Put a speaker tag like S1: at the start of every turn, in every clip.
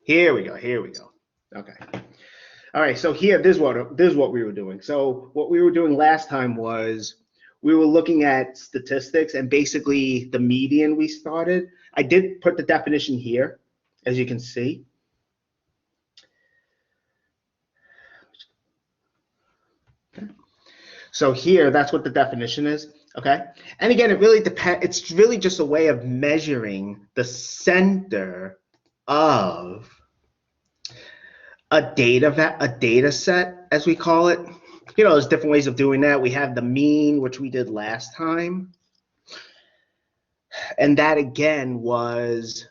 S1: Here we go. Here we go. Okay. All right. So here, this is what we were doing. So what we were doing last time was we were looking at statistics and basically the median we started. I did put the definition here, as you can see. Okay. So here, that's what the definition is. Okay. And again, it really depends. It's really just a way of measuring the center of a data set, as we call it. You know, there's different ways of doing that. We have the mean, which we did last time. And that again was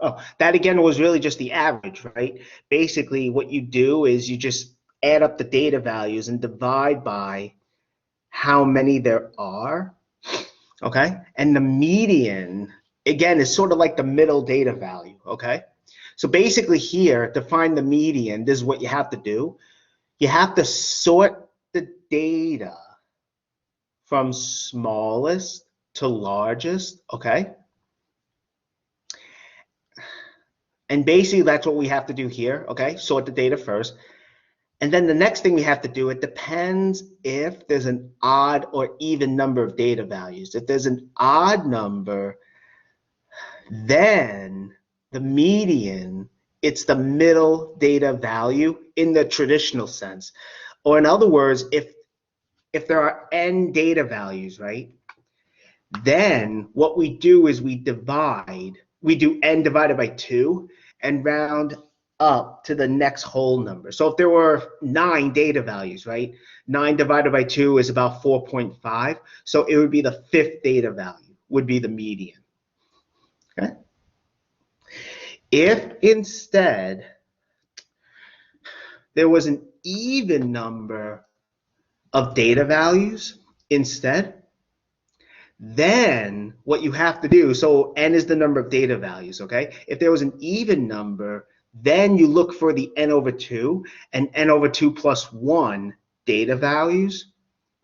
S1: really just the average, right? Basically, what you do is you just add up the data values and divide by how many there are, okay? And the median, again, is sort of like the middle data value, okay? So basically here, to find the median, this is what you have to do. You have to sort the data from smallest to largest, okay? And basically that's what we have to do here, okay? Sort the data first. And then the next thing we have to do, it depends if there's an odd or even number of data values. If there's an odd number, then the median, it's the middle data value in the traditional sense. Or in other words, if there are n data values, right, then what we do is we do n divided by 2 and round up to the next whole number. So if there were 9 data values, right, 9 divided by 2 is about 4.5. So it would be the 5th data value, would be the median. Okay. If instead there was an even number of data values instead, then what you have to do, so n is the number of data values, okay? If there was an even number, then you look for the n over 2 and n over 2 plus 1 data values,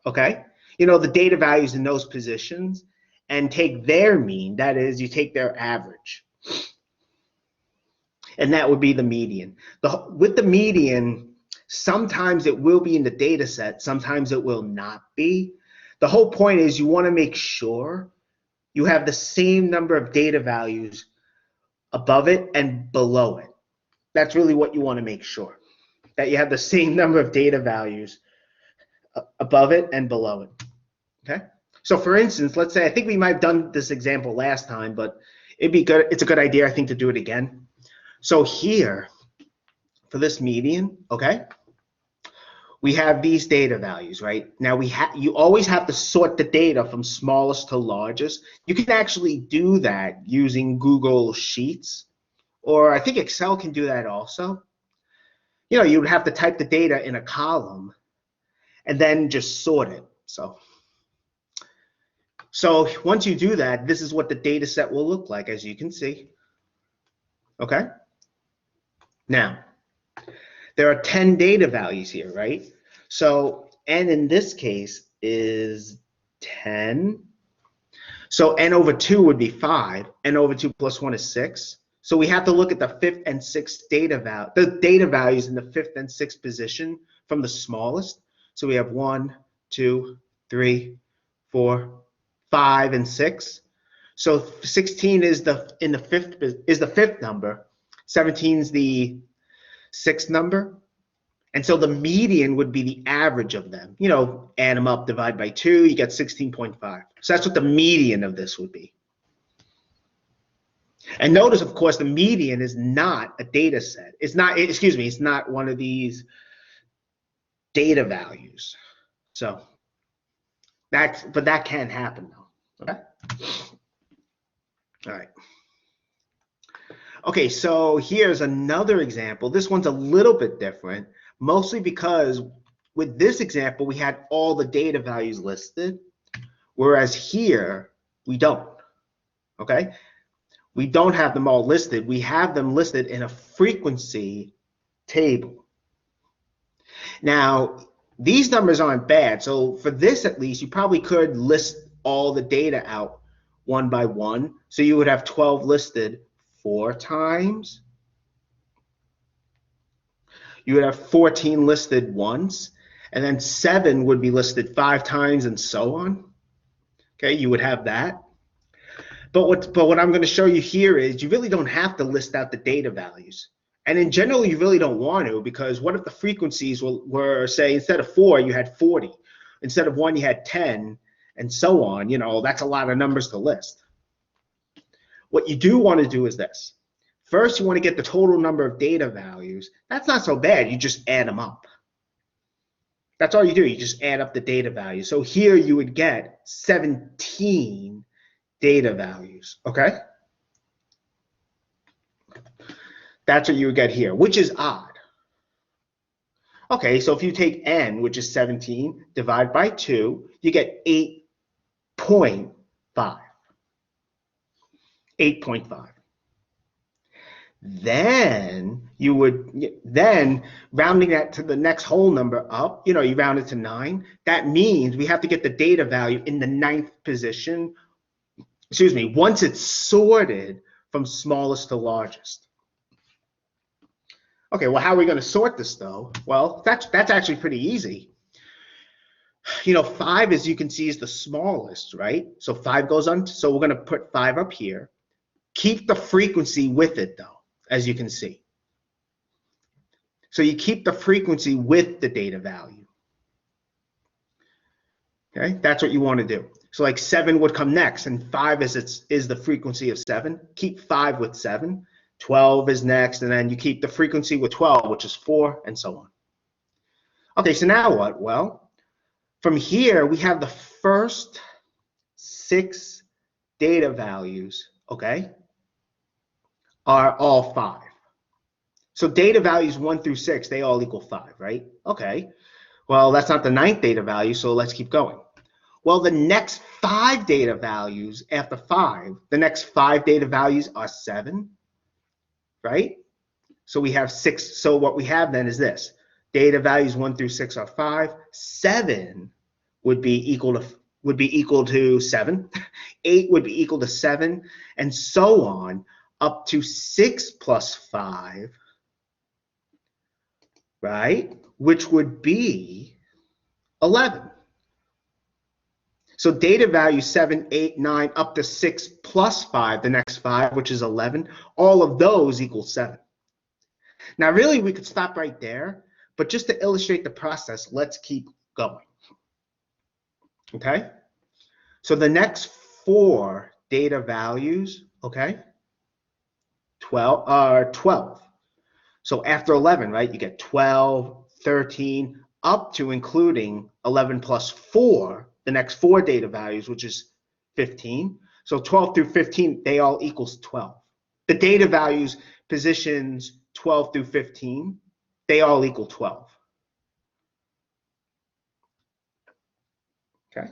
S1: okay? You know, the data values in those positions, and take their mean, that is, you take their average. And that would be the median. With the median, sometimes it will be in the data set, sometimes it will not be. The whole point is you want to make sure you have the same number of data values above it and below it. That's really what you want to make sure, that you have the same number of data values above it and below it. Okay? So for instance, let's say, I think we might have done this example last time, but it's a good idea, I think, to do it again. So here, for this median, okay, we have these data values, right? Now you always have to sort the data from smallest to largest. You can actually do that using Google Sheets, or I think Excel can do that also. You know, you would have to type the data in a column and then just sort it. So once you do that, this is what the data set will look like, as you can see. Okay? Now, there are 10 data values here, right? So n in this case is 10. So n over 2 would be 5. N over 2 plus 1 is 6. So we have to look at the 5th and 6th the data values in the 5th and 6th position from the smallest. So we have 1, 2, 3, 4, 5, and 6. So 16 is the 5th number. 17 is the 6th number. And so the median would be the average of them. You know, add them up, divide by 2, you get 16.5. So that's what the median of this would be. And notice, of course, the median is not a data set. It's not one of these data values. So but that can happen though. Okay. All right. Okay, so here's another example. This one's a little bit different, mostly because with this example, we had all the data values listed, whereas here, we don't, okay? We don't have them all listed. We have them listed in a frequency table. Now, these numbers aren't bad. So for this, at least, you probably could list all the data out one by one. So you would have 12 listed 4 times, You would have 14 listed once, and then 7 would be listed 5 times, and so on. Okay, you would have that. But what I'm going to show you here is you really don't have to list out the data values. And in general, you really don't want to, because what if the frequencies were say, instead of 4, you had 40. Instead of 1, you had 10, and so on. You know, that's a lot of numbers to list. What you do want to do is this. First, you want to get the total number of data values. That's not so bad. You just add them up. That's all you do. You just add up the data values. So here you would get 17 data values, okay? That's what you would get here, which is odd. Okay, so if you take n, which is 17, divide by 2, you get 8.5. 8.5. Then you would, rounding that to the next whole number up, you round it to 9. That means we have to get the data value in the 9th position, once it's sorted from smallest to largest. Okay, well, how are we going to sort this though? Well, that's actually pretty easy. 5, as you can see, is the smallest, right? So 5 goes on, so we're going to put 5 up here. Keep the frequency with it though, as you can see. So you keep the frequency with the data value. Okay, that's what you want to do. So like 7 would come next, and 5 is the frequency of 7. Keep 5 with 7. 12 is next, and then you keep the frequency with 12, which is 4, and so on. Okay, so now what? Well, from here, we have the first 6 data values, okay, are all 5. So data values 1 through 6, they all equal 5, right? Okay, well, that's not the 9th data value, so let's keep going. Well, the next 5 data values after 5, the next 5 data values are 7, right? So we have 6. So what we have then is this. Data values 1 through 6 are 5. 7 would be equal to 7. 8 would be equal to 7, and so on up to 6 plus 5, right? Which would be 11. So data value 7, 8, 9, up to 6 plus 5, the next 5, which is 11, all of those equal 7. Now, really, we could stop right there, but just to illustrate the process, let's keep going. Okay? So the next 4 data values, okay, 12 are 12. So after 11, right, you get 12, 13, up to including 11 plus 4, the next 4 data values, which is 15. So 12 through 15, they all equals 12. The data values positions 12 through 15, they all equal 12. Okay.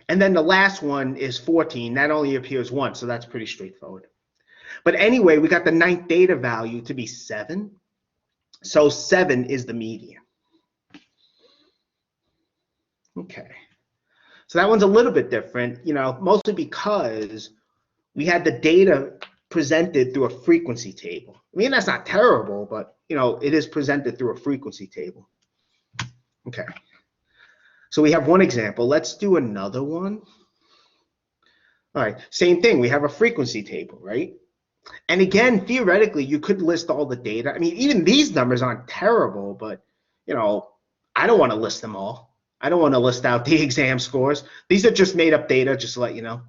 S1: And then the last one is 14. That only appears once, so that's pretty straightforward. But anyway, we got the 9th data value to be 7. So 7 is the median. Okay. So that one's a little bit different, mostly because we had the data presented through a frequency table. I mean, that's not terrible, but, it is presented through a frequency table. Okay. So we have one example. Let's do another one. All right, same thing. We have a frequency table, right? And again, theoretically, you could list all the data. I mean, even these numbers aren't terrible, but, I don't want to list them all. I don't want to list out the exam scores. These are just made up data, just to let you know.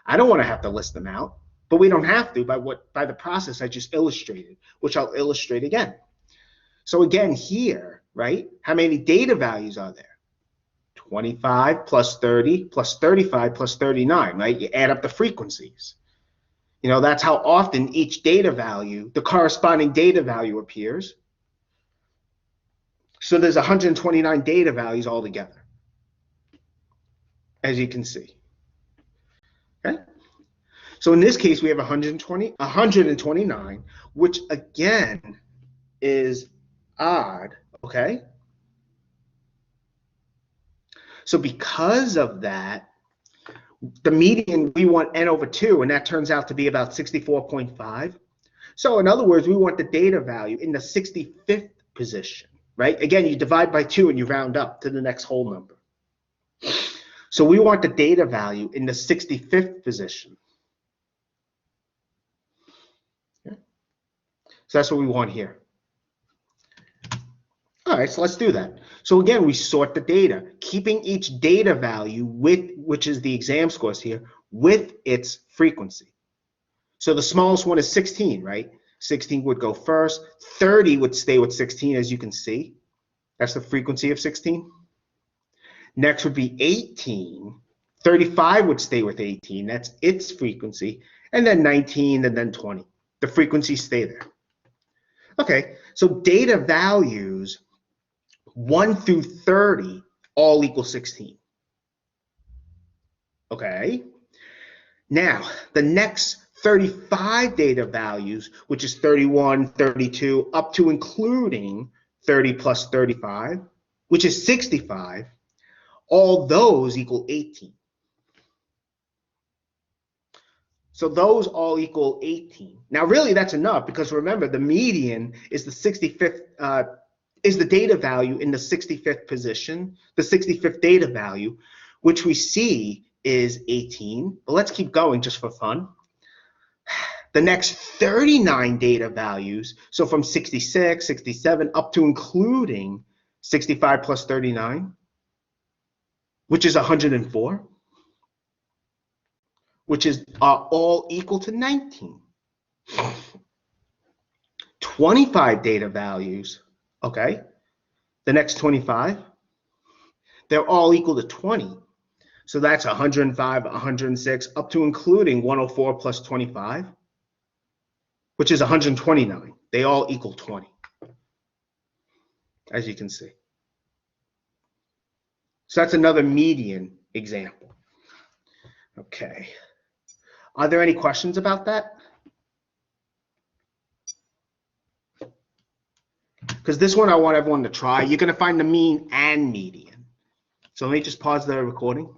S1: I don't want to have to list them out, but we don't have to by the process I just illustrated, which I'll illustrate again. So again, here, right, how many data values are there? 25 plus 30 plus 35 plus 39, right? You add up the frequencies. That's how often each data value, the corresponding data value appears. So there's 129 data values altogether, as you can see. Okay? So in this case, we have 129, which again is odd, okay? So because of that, the median, we want n over 2, and that turns out to be about 64.5. So in other words, we want the data value in the 65th position, right? Again, you divide by 2 and you round up to the next whole number. So we want the data value in the 65th position. Okay. So that's what we want here. All right, so let's do that. So again, we sort the data, keeping each data value with, which is the exam scores here, with its frequency. So the smallest one is 16, right? 16 would go first. 30 would stay with 16, as you can see. That's the frequency of 16. Next would be 18. 35 would stay with 18. That's its frequency. And then 19 and then 20. The frequencies stay there. Okay, so data values 1 through 30 all equal 16. Okay. Now, the next 35 data values, which is 31, 32, up to including 30 plus 35, which is 65, all those equal 18. So those all equal 18. Now, really, that's enough because remember, the median is the 65th, is the data value in the 65th position, the 65th data value, which we see is 18. But let's keep going just for fun. The next 39 data values, so from 66, 67, up to including 65 plus 39, which is 104, which is all equal to 19. 25 data values, okay? The next 25, they're all equal to 20. So that's 105, 106, up to including 104 plus 25, which is 129. They all equal 20, as you can see. So that's another median example. Okay. Are there any questions about that? Because this one I want everyone to try. You're going to find the mean and median. So let me just pause the recording.